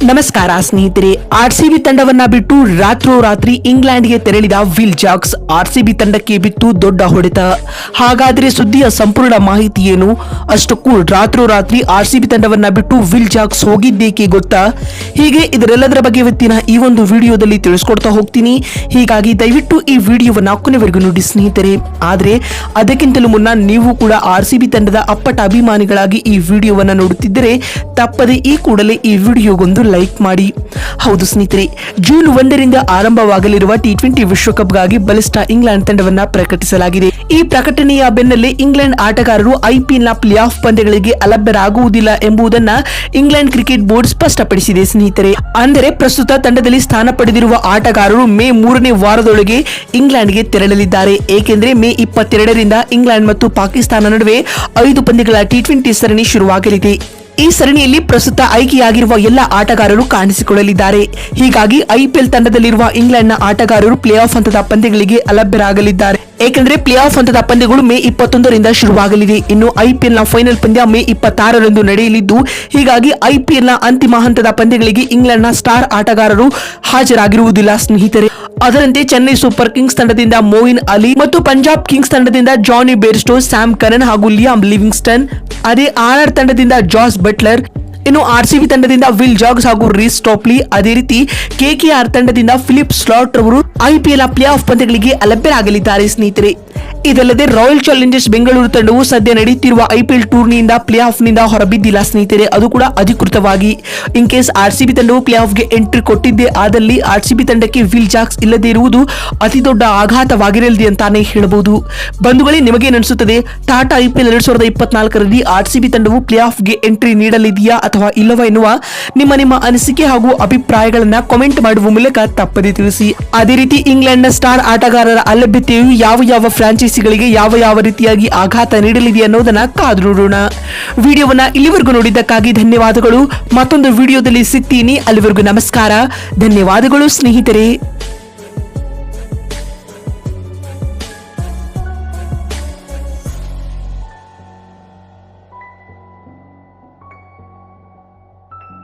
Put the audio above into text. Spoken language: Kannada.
ನಮಸ್ಕಾರ ಸ್ನೇಹಿತರೆ. ಆರ್ಸಿಬಿ ತಂಡವನ್ನ ಬಿಟ್ಟು ರಾತ್ರೋರಾತ್ರಿ ಇಂಗ್ಲೆಂಡ್ಗೆ ತೆರಳಿದ ವಿಲ್ ಜಾಕ್ಸ್ ಆರ್ಸಿಬಿ ತಂಡಕ್ಕೆ ಬಿತ್ತು ದೊಡ್ಡ ಹೊಡೆತ. ಹಾಗಾದ್ರೆ ಸುದ್ದಿಯ ಸಂಪೂರ್ಣ ಮಾಹಿತಿ ಏನು? ಅಷ್ಟಕ್ಕೂ ರಾತ್ರೋರಾತ್ರಿ ಆರ್ಸಿಬಿ ತಂಡವನ್ನ ಬಿಟ್ಟು ವಿಲ್ ಜಾಕ್ಸ್ ಹೋಗಿದ್ದೇಕೆ ಗೊತ್ತಾ? ಹೀಗೆ ಇದರೆಲ್ಲದರ ಬಗ್ಗೆ ಇವತ್ತಿನ ಈ ಒಂದು ವಿಡಿಯೋದಲ್ಲಿ ತಿಳಿಸ್ಕೊಡ್ತಾ ಹೋಗ್ತೀನಿ. ಹೀಗಾಗಿ ದಯವಿಟ್ಟು ಈ ವಿಡಿಯೋವನ್ನ ಕೊನೆವರೆಗೂ ನೋಡಿ ಸ್ನೇಹಿತರೆ. ಆದ್ರೆ ಅದಕ್ಕಿಂತಲೂ ಮುನ್ನ ನೀವು ಕೂಡ ಆರ್ಸಿಬಿ ತಂಡದ ಅಪ್ಪಟ ಅಭಿಮಾನಿಗಳಾಗಿ ಈ ವಿಡಿಯೋವನ್ನ ನೋಡುತ್ತಿದ್ದರೆ ತಪ್ಪದೆ ಈ ಕೂಡಲೇ ಈ ವಿಡಿಯೋಗೊಂದು ಲೈಕ್ ಮಾಡಿ. ಹೌದು ಸ್ನೇಹಿತರೆ, ಜೂನ್ 1ರಿಂದ ಆರಂಭವಾಗಲಿರುವ ಟಿ20 ವಿಶ್ವಕಪ್ಗಾಗಿ ಬಲಿಷ್ಠ ಇಂಗ್ಲೆಂಡ್ ತಂಡವನ್ನ ಪ್ರಕಟಿಸಲಾಗಿದೆ. ಈ ಪ್ರಕಟಣೆಯ ಬೆನ್ನಲ್ಲೇ ಇಂಗ್ಲೆಂಡ್ ಆಟಗಾರರು ಐಪಿಎಲ್ ನ ಪ್ಲೇ ಆಫ್ ಪಂದ್ಯಗಳಿಗೆ ಅಲಭ್ಯರಾಗುವುದಿಲ್ಲ ಎಂಬುದನ್ನ ಇಂಗ್ಲೆಂಡ್ ಕ್ರಿಕೆಟ್ ಬೋರ್ಡ್ ಸ್ಪಷ್ಟಪಡಿಸಿದೆ ಸ್ನೇಹಿತರೆ. ಅಂದರೆ ಪ್ರಸ್ತುತ ತಂಡದಲ್ಲಿ ಸ್ಥಾನ ಪಡೆದಿರುವ ಆಟಗಾರರು ಮೇ 3ನೇ ವಾರದೊಳಗೆ ಇಂಗ್ಲೆಂಡ್ಗೆ ತೆರಳಲಿದ್ದಾರೆ. ಏಕೆಂದ್ರೆ ಮೇ 22ರಿಂದ ಇಂಗ್ಲೆಂಡ್ ಮತ್ತು ಪಾಕಿಸ್ತಾನ ನಡುವೆ 5 ಪಂದ್ಯಗಳ ಟಿ20 ಸರಣಿ ಶುರುವಾಗಲಿದೆ. ಈ ಸರಣಿಯಲ್ಲಿ ಪ್ರಸ್ತುತ ಆಯ್ಕೆಯಾಗಿರುವ ಎಲ್ಲ ಆಟಗಾರರು ಕಾಣಿಸಿಕೊಳ್ಳಲಿದ್ದಾರೆ. ಹೀಗಾಗಿ ಐಪಿಎಲ್ ತಂಡದಲ್ಲಿರುವ ಇಂಗ್ಲೆಂಡ್ನ ಆಟಗಾರರು ಪ್ಲೇ ಆಫ್ ಹಂತದ ಪಂದ್ಯಗಳಿಗೆ ಅಲಭ್ಯರಾಗಲಿದ್ದಾರೆ. ಏಕೆಂದರೆ ಪ್ಲೇ ಆಫ್ ಹಂತದ ಪಂದ್ಯಗಳು ಮೇ 21ರಿಂದ ಶುರುವಾಗಲಿದೆ. ಇನ್ನು ಐಪಿಎಲ್ ನ ಫೈನಲ್ ಪಂದ್ಯ ಮೇ 26ರಂದು ನಡೆಯಲಿದ್ದು, ಹೀಗಾಗಿ ಐಪಿಎಲ್ ನ ಅಂತಿಮ ಹಂತದ ಪಂದ್ಯಗಳಿಗೆ ಇಂಗ್ಲೆಂಡ್ನ ಸ್ಟಾರ್ ಆಟಗಾರರು ಹಾಜರಾಗಿರುವುದಿಲ್ಲ ಸ್ನೇಹಿತರೆ. ಅದರಂತೆ ಚೆನ್ನೈ ಸೂಪರ್ ಕಿಂಗ್ಸ್ ತಂಡದಿಂದ ಮೋಯಿನ್ ಅಲಿ ಮತ್ತು ಪಂಜಾಬ್ ಕಿಂಗ್ಸ್ ತಂಡದಿಂದ ಜಾನಿ ಬೇರ್ಸ್ಟೋ, ಸ್ಯಾಮ್ ಕರನ್ ಹಾಗೂ ಲಿಯಾಮ್ ಲಿವಿಂಗ್ಸ್ಟನ್, ಅದೇ ಆರ್ಆರ್ ತಂಡದಿಂದ ಜಾಸ್ ಬಟ್ಲರ್, ಇನ್ನು ಆರ್ಸಿಬಿ ತಂಡದಿಂದ ವಿಲ್ ಜಾಕ್ಸ್ ಹಾಗೂ ರೀಸ್ ಸ್ಟೋಪ್ಲಿ, ಅದೇ ರೀತಿ ಕೆಕೆಆರ್ ತಂಡದಿಂದ ಫಿಲಿಪ್ ಸ್ಲಾಟ್ ರವರು ಐಪಿಎಲ್ ಪ್ಲೇ ಆಫ್ ಪಂದ್ಯಗಳಿಗೆ ಅಲಭ್ಯರಾಗಲಿದ್ದಾರೆ ಸ್ನೇಹಿತರೆ. ಇದಲ್ಲದೆ ರಾಯಲ್ ಚಾಲೆಂಜರ್ಸ್ ಬೆಂಗಳೂರು ತಂಡವು ಸದ್ಯ ನಡೆಯುತ್ತಿರುವ ಐಪಿಎಲ್ ಟೂರ್ನಿಯಿಂದ ಪ್ಲೇ ಆಫ್ ನಿಂದ ಹೊರಬಿದ್ದಿಲ್ಲ ಸ್ನೇಹಿತರೆ, ಅದು ಕೂಡ ಅಧಿಕೃತವಾಗಿ. ಇನ್ ಕೇಸ್ ಆರ್ಸಿಬಿ ತಂಡವು ಪ್ಲೇ ಆಫ್ಗೆ ಎಂಟ್ರಿ ಕೊಟ್ಟಿದ್ದೇ ಆದಲ್ಲಿ ಆರ್ಸಿಬಿ ತಂಡಕ್ಕೆ ವಿಲ್ ಜಾಕ್ಸ್ ಇಲ್ಲದೆ ಇರುವುದು ಅತಿ ದೊಡ್ಡ ಆಘಾತವಾಗಿರಲಿದೆ ಅಂತಾನೆ ಹೇಳಬಹುದು. ಬಂಧುಗಳೇ, ನಿಮಗೇನನ್ಸುತ್ತದೆ? ಟಾಟಾ ಐಪಿಎಲ್ 2024ರಲ್ಲಿ ಆರ್ಸಿಬಿ ತಂಡವು ಪ್ಲೇ ಆಫ್ಗೆ ಎಂಟ್ರಿ ನೀಡಲಿದೆಯಾ ಅಥವಾ ಇಲ್ಲವಾ ಎನ್ನುವ ನಿಮ್ಮ ಅನಿಸಿಕೆ ಹಾಗೂ ಅಭಿಪ್ರಾಯಗಳನ್ನ ಕಾಮೆಂಟ್ ಮಾಡುವ ಮೂಲಕ ತಪ್ಪದೆ ತಿಳಿಸಿ. ಅದೇ ರೀತಿ ಇಂಗ್ಲೆಂಡ್ನ ಸ್ಟಾರ್ ಆಟಗಾರರ ಅಲಭ್ಯತೆಯು ಯಾವ ಫ್ರಾಂಚೈಸಿಗಳಿಗೆ ಯಾವ ರೀತಿಯಾಗಿ ಆಘಾತ ನೀಡಲಿದೆ ಅನ್ನೋದನ್ನ ಕಾದು ನೋಡೋಣ. ವಿಡಿಯೋವನ್ನ ಇಲ್ಲಿವರೆಗೂ ನೋಡಿದ್ದಕ್ಕಾಗಿ ಧನ್ಯವಾದಗಳು. ಮತ್ತೊಂದು ವಿಡಿಯೋದಲ್ಲಿ ಸಿಗ್ತೀನಿ. ಅಲ್ಲಿವರೆಗೂ ನಮಸ್ಕಾರ, ಧನ್ಯವಾದಗಳು ಸ್ನೇಹಿತರೆ.